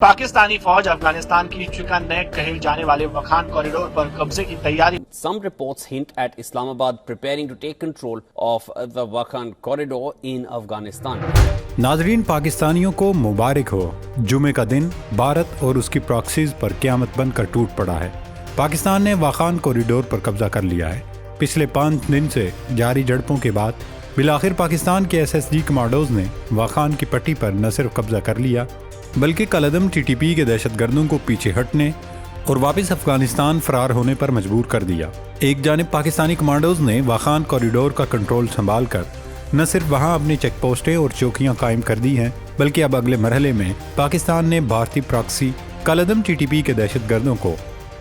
पाकिस्तानी फौज अफगानिस्तान की chicken neck कहे जाने वाले वखान कॉरिडोर पर कब्जे की तैयारी। Some reports hint at Islamabad preparing to take control of the Wakhan corridor in Afghanistan. नाजरीन, पाकिस्तानियों को मुबारक हो। जुमे का दिन भारत और उसकी प्रॉक्सीज पर क़यामत बनकर टूट पड़ा है। पाकिस्तान ने वाखान कॉरिडोर पर कब्जा कर लिया है। पिछले 5 दिन से जारी झड़पों के बाद बिलाखिर पाकिस्तान के SSG कमांडोज ने वाखान की पट्टी पर न सिर्फ कब्जा कर लिया बल्कि कलअदम TTP के दहशतगर्दों को पीछे हटने और वापस अफगानिस्तान फरार होने पर मजबूर कर दिया। एक जानिब पाकिस्तानी कमांडोज ने वाखान कॉरिडोर का कंट्रोल संभाल कर न सिर्फ वहां अपनी चेक पोस्टें और चौकियां कायम कर दी हैं बल्कि अब अगले मरहले में पाकिस्तान ने भारतीय प्रॉक्सी कलअदम TTP के दहशतगर्दों को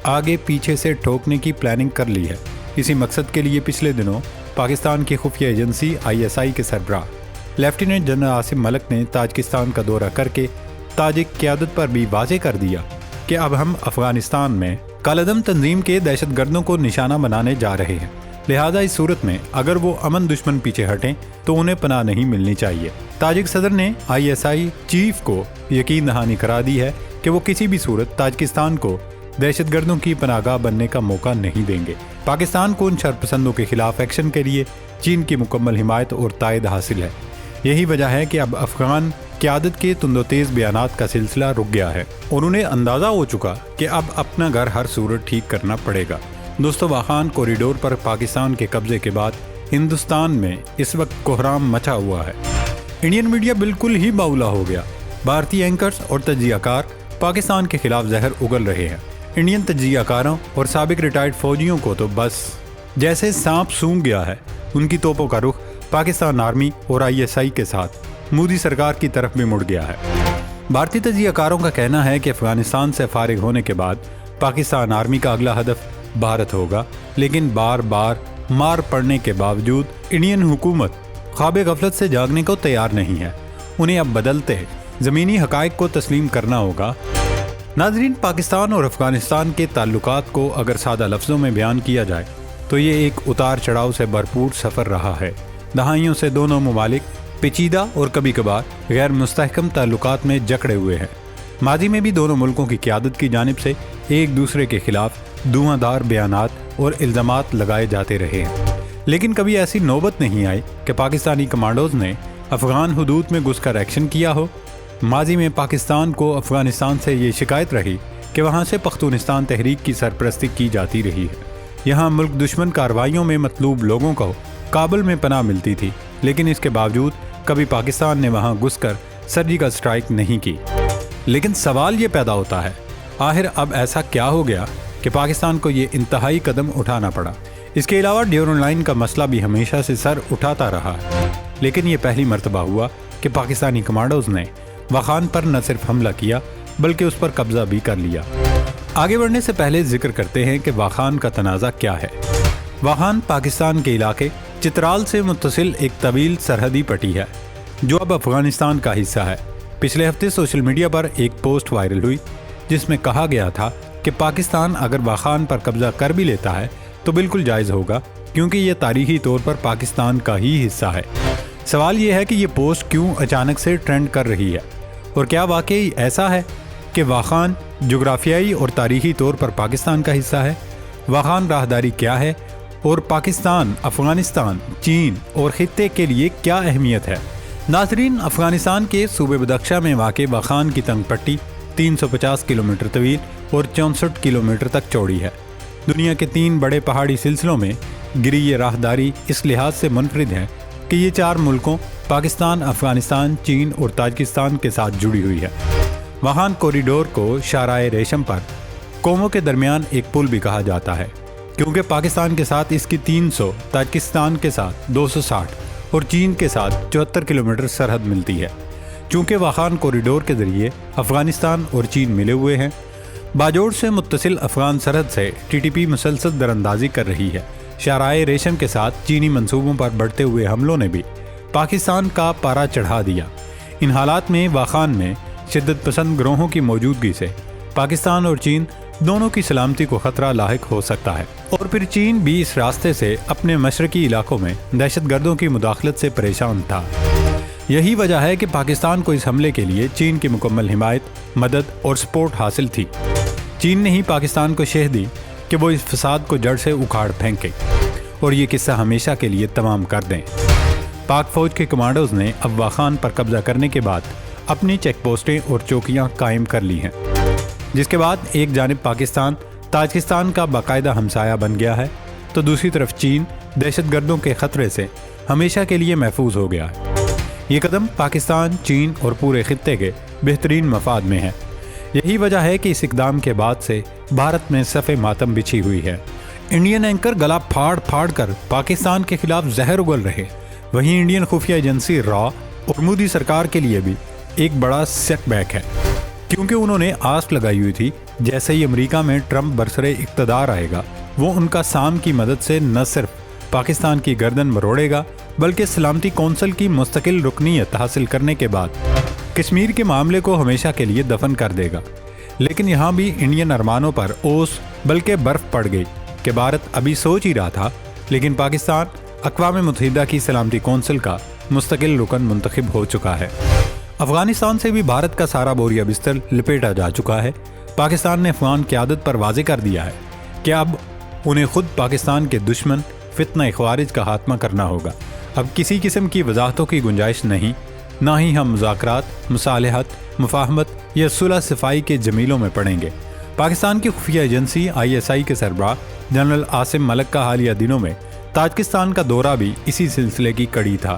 आगे पीछे से ठोकने की प्लानिंग कर ली है। इसी मकसद के लिए पिछले दिनों पाकिस्तान की खुफिया एजेंसी ISI के सरबराह लेफ्टिनेंट जनरल आसिम मलिक ने ताजिकिस्तान का दौरा करके ताजिक क़यादत पर भी वाज़ेह कर दिया कि अब हम अफगानिस्तान में कलअदम तंजीम के दहशतगर्दों को निशाना बनाने जा रहे हैं। लिहाजा इस सूरत में अगर वो अमन दुश्मन पीछे हटें तो उन्हें पनाह नहीं मिलनी चाहिए। ताजिक सदर ने ISI चीफ को यकीन दहानी करा दी है कि वो किसी भी सूरत ताजिकिस्तान को दहशतगर्दों की पनाहगाह बनने का मौका नहीं देंगे। पाकिस्तान को उन शरपसंदों के खिलाफ एक्शन के लिए चीन की मुकम्मल हिमायत और तायद हासिल है। यही वजह है कि अब अफगान क़यादत के तुंदोतेज़ बयानात का सिलसिला रुक गया है और उन्हें अंदाज़ा हो चुका कि अब अपना घर हर सूरत ठीक करना पड़ेगा। दोस्तों, वाखान कॉरिडोर पर पाकिस्तान के कब्जे के बाद हिंदुस्तान में इस वक्त कोहराम मचा हुआ है। इंडियन मीडिया बिल्कुल ही बाउला हो गया। भारतीय एंकर्स और तज्जियाकार पाकिस्तान के खिलाफ जहर उगल रहे हैं। इंडियन तज्जियाकारों और साबिक रिटायर्ड फौजियों को तो बस जैसे सांप सूंघ गया है। उनकी तोपों का रुख पाकिस्तान आर्मी और ISI के साथ मोदी सरकार की तरफ भी मुड़ गया है। भारतीय तज्जियाकारों का कहना है कि अफगानिस्तान से फारिग होने के बाद पाकिस्तान आर्मी का अगला हदफ भारत होगा, लेकिन बार बार मार पड़ने के बावजूद इंडियन हुकूमत ख्वाब गफलत से जागने को तैयार नहीं है। उन्हें अब बदलते ज़मीनी हक़ाइक़ को तस्लीम करना होगा। नाज़रीन, पाकिस्तान और अफगानिस्तान के ताल्लुकात को अगर सादा लफ्ज़ों में बयान किया जाए तो ये एक उतार चढ़ाव से भरपूर सफ़र रहा है। दहाइयों से दोनों ममालिक पेचीदा और कभी कभार गैर मुस्तहकम ताल्लुकात में जकड़े हुए हैं। माजी में भी दोनों मुल्कों की क़यादत की जानिब से एक दूसरे के खिलाफ धुआंधार बयानात और इल्ज़ामात लगाए जाते रहे हैं, लेकिन कभी ऐसी नौबत नहीं आई कि पाकिस्तानी कमांडोज ने अफ़गान हुदूद में घुसकर एक्शन किया हो। माजी में पाकिस्तान को अफ़गानिस्तान से ये शिकायत रही कि वहाँ से पख्तूनिस्तान तहरीक की सरपरस्ती की जाती रही है। यहाँ मुल्क दुश्मन कार्रवाइयों में मतलूब लोगों को काबुल में पनाह मिलती थी, लेकिन इसके बावजूद कभी पाकिस्तान ने वहां घुसकर सर्जिकल स्ट्राइक नहीं की। लेकिन सवाल ये पैदा होता है, आखिर अब ऐसा क्या हो गया कि पाकिस्तान को ये इंतहाई कदम उठाना पड़ा। इसके अलावा ड्यूरन लाइन का मसला भी हमेशा से सर उठाता रहा है, लेकिन ये पहली मरतबा हुआ कि पाकिस्तानी कमांडोज ने वाखान पर न सिर्फ हमला किया बल्कि उस पर कब्जा भी कर लिया। आगे बढ़ने से पहले जिक्र करते हैं कि वाखान का तनाज़ा क्या है। वाखान पाकिस्तान के इलाके चित्राल से मुत्तसिल एक तवील सरहदी पट्टी है जो अब अफगानिस्तान का हिस्सा है। पिछले हफ्ते सोशल मीडिया पर एक पोस्ट वायरल हुई जिसमें कहा गया था कि पाकिस्तान अगर वाखान पर कब्जा कर भी लेता है तो बिल्कुल जायज़ होगा, क्योंकि ये तारीखी तौर पर पाकिस्तान का ही हिस्सा है। सवाल ये है कि ये पोस्ट क्यों अचानक से ट्रेंड कर रही है और क्या वाकई ऐसा है कि वाखान जोग्राफियाई और तारीखी तौर पर पाकिस्तान का हिस्सा है। वाखान राहदारी क्या है और पाकिस्तान, अफगानिस्तान, चीन और खित्ते के लिए क्या अहमियत है। नाज़रीन, अफगानिस्तान के सूबे बदख्शा में वाक़ वाखान की तंग पट्टी 350 किलोमीटर तवील और 64 किलोमीटर तक चौड़ी है। दुनिया के 3 बड़े पहाड़ी सिलसिलों में गिरी ये राहदारी इस लिहाज से मुनफरिद है कि ये 4 मुल्कों पाकिस्तान, अफगानिस्तान, चीन और ताजिकिस्तान के साथ जुड़ी हुई है। वाखान कॉरिडोर को शाराए रेशम पर कौमों के दरमियान एक पुल भी कहा जाता है, क्योंकि पाकिस्तान के साथ इसकी 300, ताजिकिस्तान के साथ 260 और चीन के साथ 74 किलोमीटर सरहद मिलती है। चूँकि वाखान कॉरिडोर के ज़रिए अफ़गानिस्तान और चीन मिले हुए हैं, बाजोड़ से मुत्तसिल अफ़गान सरहद से TTP मुसलसल दरअंदाजी कर रही है। शाराए रेशम के साथ चीनी मंसूबों पर बढ़ते हुए हमलों ने भी पाकिस्तान का पारा चढ़ा दिया। इन हालात में वाखान में शिद्दत पसंद गिरोहों की मौजूदगी से पाकिस्तान और चीन दोनों की सलामती को खतरा लाहिक हो सकता है, और फिर चीन भी इस रास्ते से अपने मशरकी इलाकों में दहशतगर्दों की मुदाखलत से परेशान था। یہی وجہ ہے کہ پاکستان کو اس حملے کے لیے چین کی مکمل حمایت، مدد اور سپورٹ حاصل تھی۔ چین نے ہی پاکستان کو شہ دی کہ وہ اس فساد کو جڑ سے اکھاڑ پھینکے اور یہ قصہ ہمیشہ کے لیے تمام کر دیں۔ پاک فوج کے کمانڈوز نے اب واخان پر قبضہ کرنے کے بعد اپنی چیک پوسٹیں اور چوکیاں قائم کر لی ہیں، جس کے بعد ایک جانب پاکستان تاجکستان کا باقاعدہ ہمسایہ بن گیا ہے تو دوسری طرف چین دہشت گردوں کے خطرے سے ہمیشہ کے لیے محفوظ ہو گیا ہے۔ یہ قدم پاکستان، چین اور پورے خطے کے بہترین مفاد میں ہے۔ یہی وجہ ہے کہ اس اقدام کے بعد سے بھارت میں صف ماتم بچھی ہوئی ہے۔ انڈین اینکر گلا پھاڑ پھاڑ کر پاکستان کے خلاف زہر اگل رہے، وہیں انڈین خفیہ ایجنسی را اور مودی سرکار کے لیے بھی ایک بڑا سیٹ بیک ہے، کیونکہ انہوں نے آس لگائی ہوئی تھی جیسے ہی امریکہ میں ٹرمپ برسرے اقتدار آئے گا وہ ان کا سام کی مدد سے نہ صرف پاکستان کی گردن مروڑے گا بلکہ سلامتی کونسل کی مستقل رکنیت حاصل کرنے کے بعد کشمیر کے معاملے کو ہمیشہ کے لیے دفن کر دے گا۔ لیکن یہاں بھی انڈین ارمانوں پر اوس بلکہ برف پڑ گئی کہ بھارت ابھی سوچ ہی رہا تھا، لیکن پاکستان اقوام متحدہ کی سلامتی کونسل کا مستقل رکن منتخب ہو چکا ہے۔ افغانستان سے بھی بھارت کا سارا بوریا بستر لپیٹا جا چکا ہے۔ پاکستان نے افغان قیادت پر واضح کر دیا ہے کہ اب انہیں خود پاکستان کے دشمن فتنہ خوارج کا خاتمہ کرنا ہوگا۔ اب کسی قسم کی وضاحتوں کی گنجائش نہیں، نہ ہی ہم مذاکرات، مصالحت، مفاہمت یا صلح صفائی کے جمیلوں میں پڑیں گے۔ پاکستان کی خفیہ ایجنسی ISI کے سربراہ جنرل عاصم ملک کا حالیہ دنوں میں تاجکستان کا دورہ بھی اسی سلسلے کی کڑی تھا،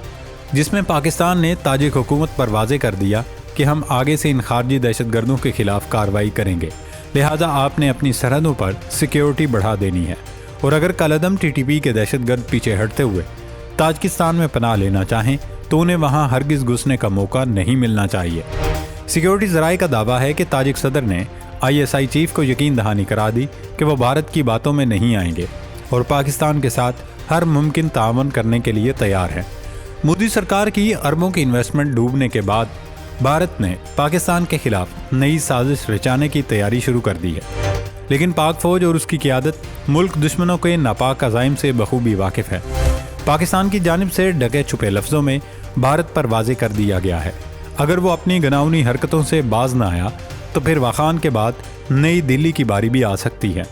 جس میں پاکستان نے تاجک حکومت پر واضح کر دیا کہ ہم آگے سے ان خارجی دہشت گردوں کے خلاف کارروائی کریں گے، لہٰذا آپ نے اپنی سرحدوں پر سیکیورٹی بڑھا دینی ہے، اور اگر کالعدم TTP کے دہشت گرد پیچھے ہٹتے ہوئے تاجکستان میں پناہ لینا چاہیں تو انہیں وہاں ہرگز گھسنے کا موقع نہیں ملنا چاہیے۔ سیکیورٹی ذرائع کا دعویٰ ہے کہ تاجک صدر نے ISI چیف کو یقین دہانی کرا دی کہ وہ بھارت کی باتوں میں نہیں آئیں گے اور پاکستان کے ساتھ ہر ممکن تعاون کرنے کے لیے تیار ہیں۔ مودی سرکار کی اربوں کی انویسٹمنٹ ڈوبنے کے بعد بھارت نے پاکستان کے خلاف نئی سازش رچانے کی تیاری شروع کر دی ہے، لیکن پاک فوج اور اس کی قیادت ملک دشمنوں کے ناپاک عزائم سے بخوبی واقف ہے۔ پاکستان کی جانب سے ڈھکے چھپے لفظوں میں بھارت پر واضح کر دیا گیا ہے، اگر وہ اپنی گناؤنی حرکتوں سے باز نہ آیا تو پھر واخان کے بعد نئی دلی کی باری بھی آ سکتی ہے۔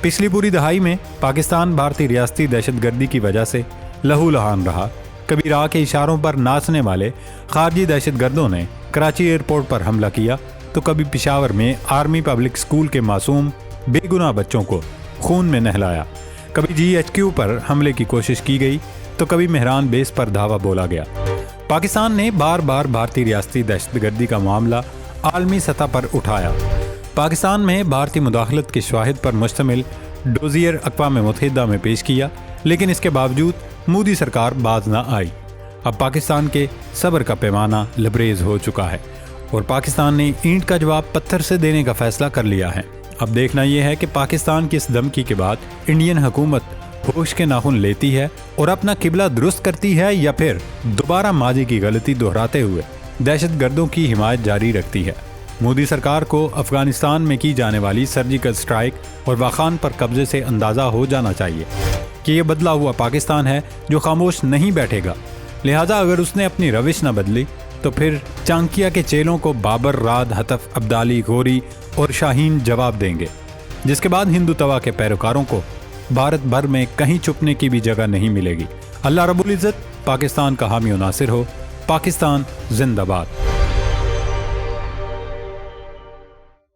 پچھلی پوری دہائی میں پاکستان بھارتی ریاستی دہشت گردی کی وجہ سے لہو لہان رہا۔ کبھی راہ کے اشاروں پر ناچنے والے خارجی دہشت گردوں نے کراچی ایئرپورٹ پر حملہ کیا تو کبھی پشاور میں آرمی پبلک اسکول کے معصوم بے گناہ بچوں کو خون میں نہلایا، کبھی GHQ پر حملے کی کوشش کی گئی تو کبھی مہران بیس پر دھاوا بولا گیا۔ پاکستان نے بار بار بھارتی ریاستی دہشت گردی کا معاملہ عالمی سطح پر اٹھایا۔ پاکستان میں بھارتی مداخلت کے شواہد پر مشتمل ڈوزیئر اقوام متحدہ میں پیش کیا، لیکن اس کے باوجود مودی سرکار باز نہ آئی۔ اب پاکستان کے صبر کا پیمانہ لبریز ہو چکا ہے اور پاکستان نے اینٹ کا جواب پتھر سے دینے کا فیصلہ کر لیا ہے۔ اب دیکھنا یہ ہے کہ پاکستان کی اس دھمکی کے بعد انڈین حکومت ہوش کے ناخن لیتی ہے اور اپنا قبلہ درست کرتی ہے یا پھر دوبارہ ماضی کی غلطی دہراتے ہوئے دہشت گردوں کی حمایت جاری رکھتی ہے۔ مودی سرکار کو افغانستان میں کی جانے والی سرجیکل سٹرائک اور واخان پر قبضے سے اندازہ ہو جانا چاہیے کہ یہ بدلا ہوا پاکستان ہے جو خاموش نہیں بیٹھے گا، لہٰذا اگر اس نے اپنی روش نہ بدلی تو پھر چانکیا کے چیلوں کو بابر، راد، ہتف، عبدالی، غوری اور شاہین جواب دیں گے، جس کے بعد ہندو توا کے پیروکاروں کو بھارت بھر میں کہیں چھپنے کی بھی جگہ نہیں ملے گی۔ اللہ رب العزت پاکستان کا حامی و ناصر ہو۔ پاکستان زندہ باد۔